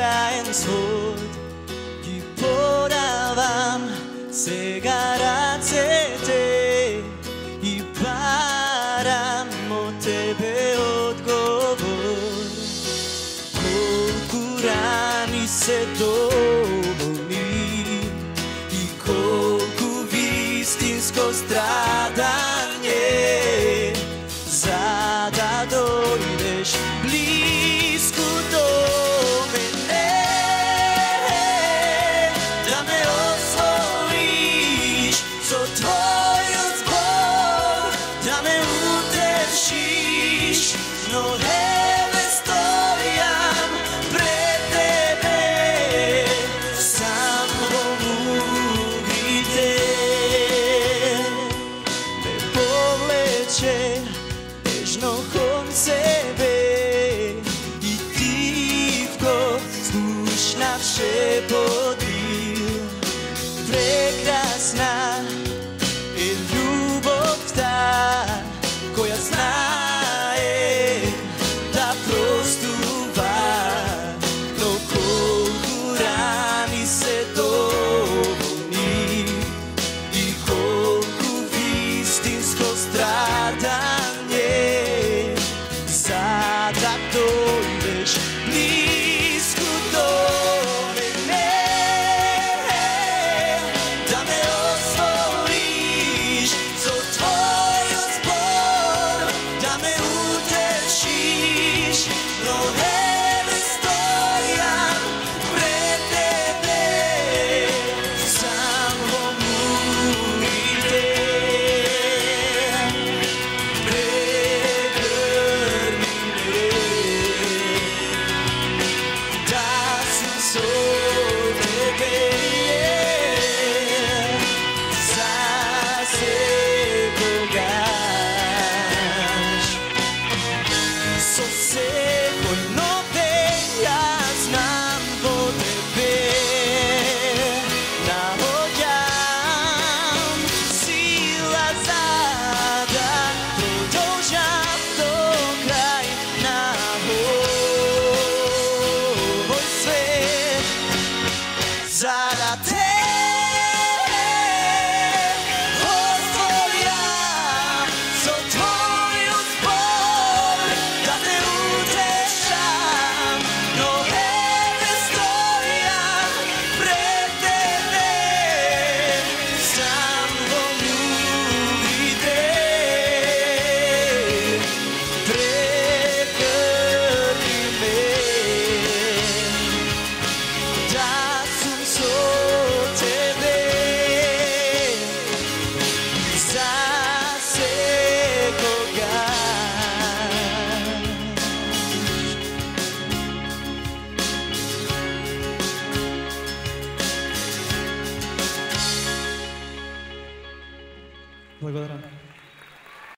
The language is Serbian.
krajen svod ti podavam segarace te i param od tebe odgovor. Koliko rani se dovolim i koliko vistinsko stradanje, zada dojdeš blisko do mene, da me osvojiš so tvoju zbor, da me utešiš, no hele stojam pred tebe, samo uvide me povleče nežno kon sebe i tiho slušna šepoti. Prekrasna je ljubov ta koja znaje da prostuva, no koliko rani se dovolim i koliko vistinsko stradanje, sada dojdeš blisko do mene, da me osvojiš so tvoju zbor, da me utešiš, no hele stojam pred tebe, samo uvide pregrmi me, da sam so tebe zase kogaš. So sekoj note ja znam po tebe nahodjam sila zada produžam do kraj na ovoj svet zada te osvojam so tvoju zbor, da te utešam, no hele stojam pred tebe, samo uvide pregrmi me, da sam so tebe zase kogaš. Благодарам.